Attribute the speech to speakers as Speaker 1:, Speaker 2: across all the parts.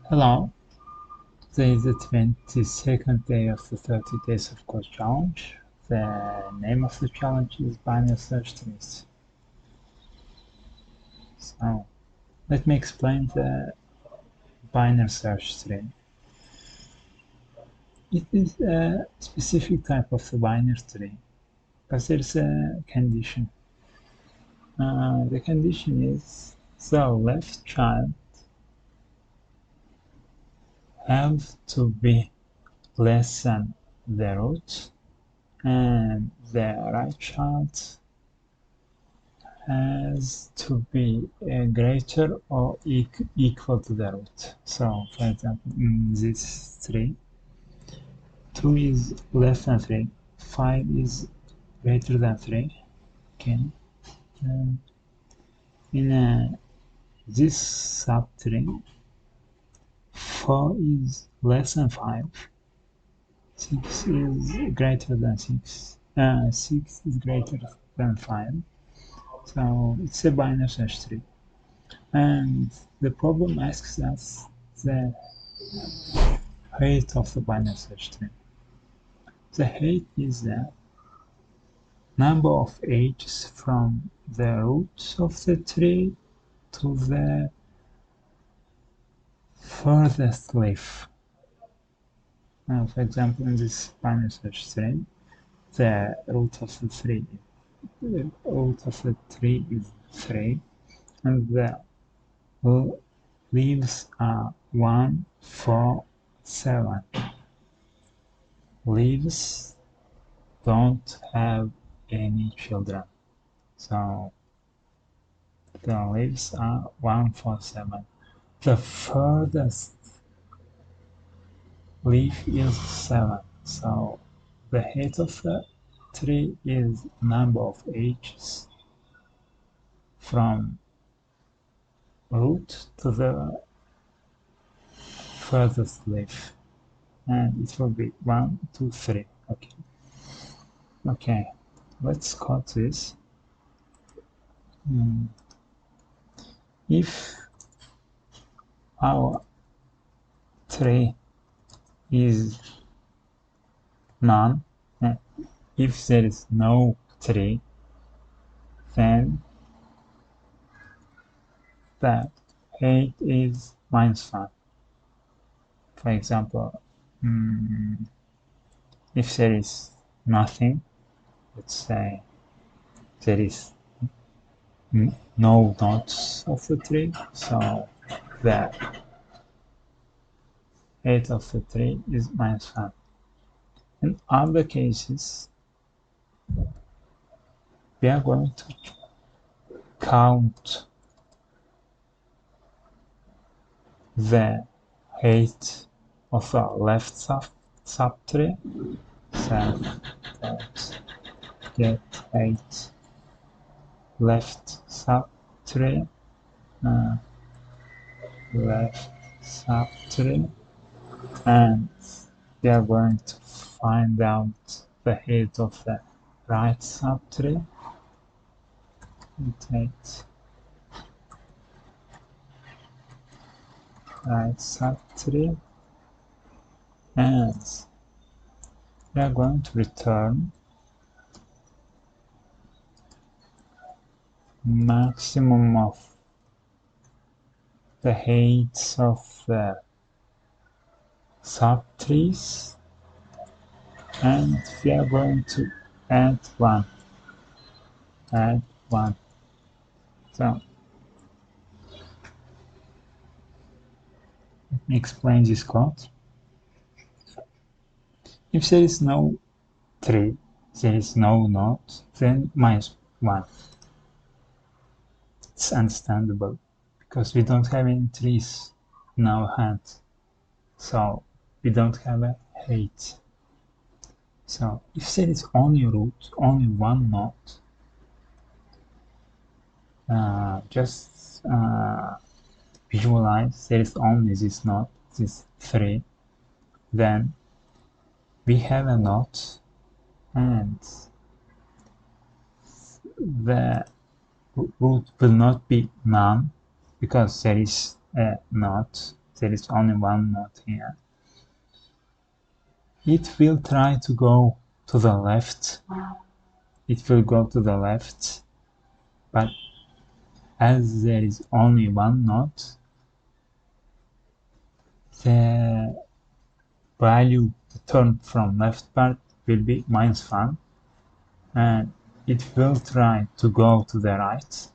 Speaker 1: Hello, today is the 22nd day of the 30 Days of Code Challenge. The name of the challenge is binary search trees. So, let me explain the binary search tree. It is a specific type of the binary tree, because there's a condition. The condition is the left child have to be less than the root, and the right child has to be greater or equal to the root. So, for example, in this tree, 2 is less than 3, 5 is greater than 3. Okay. In this subtree, 4 is less than 5, 6 is greater than 6, 6 is greater than 5. So it's a binary search tree. And the problem asks us the height of the binary search tree. The height is the number of edges from the roots of the tree to the furthest leaf. Now, for example, in this binary search tree, the root of the tree is 3, and the leaves are 1, 4, 7. Leaves don't have any children, so the leaves are 1, 4, 7. The furthest leaf is 7, so the height of the tree is number of edges from root to the furthest leaf, and it will be 1, 2, 3. Okay, let's code this. If our tree is none, if there is no tree, then the height is -1. For example, if there is nothing, let's say there is no nodes of the tree, so the height of the tree is -1. In other cases, we are going to count the height of the left subtree, so that get height left subtree, and we are going to find out the height of the right subtree. Right subtree, and we are going to return maximum of the heights of the subtrees, and we are going to add 1. So let me explain this code. If there is no tree, there is no node, then -1. It's understandable because we don't have any trees in our hand, so we don't have a height. So if there is only root, only one node, just visualize there is only this node, this 3, then we have a node, and the root will not be none because there is a node, there is only one node here. It will try to go to the left. It will go to the left, but as there is only one node, the value returned from left part will be -1, and it will try to go to the right.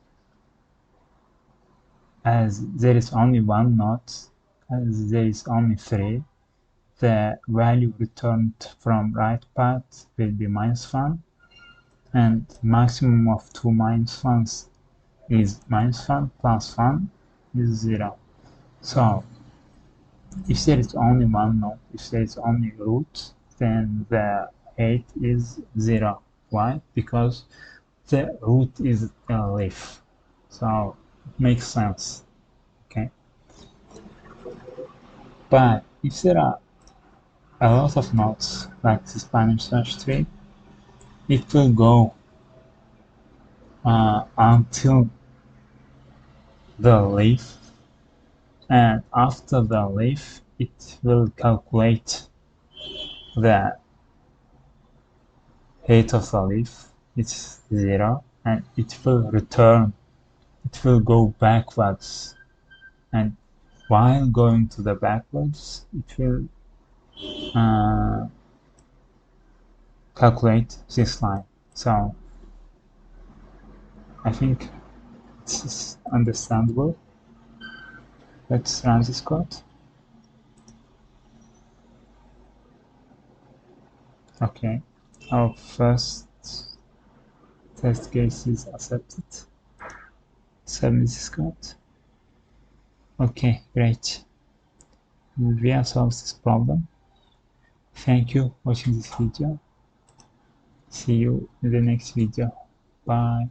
Speaker 1: As there is only one node, as there is only 3, the value returned from right part will be -1, and maximum of 2 -1s is -1 plus 1 is 0. So if there is only one node, if there is only root, then the height is 0. Why? Because the root is a leaf. So it makes sense. Okay. But if there are a lot of nodes like the Spanish search tree, it will go until the leaf, and after the leaf it will calculate the height of the leaf. It's 0, and it will return, it will go backwards, and while going to the backwards it will calculate this line. So I think it's understandable. Let's run this code. Okay, our first test case is accepted. Submit this code. Okay, great. We have solved this problem. Thank you for watching this video. See you in the next video. Bye.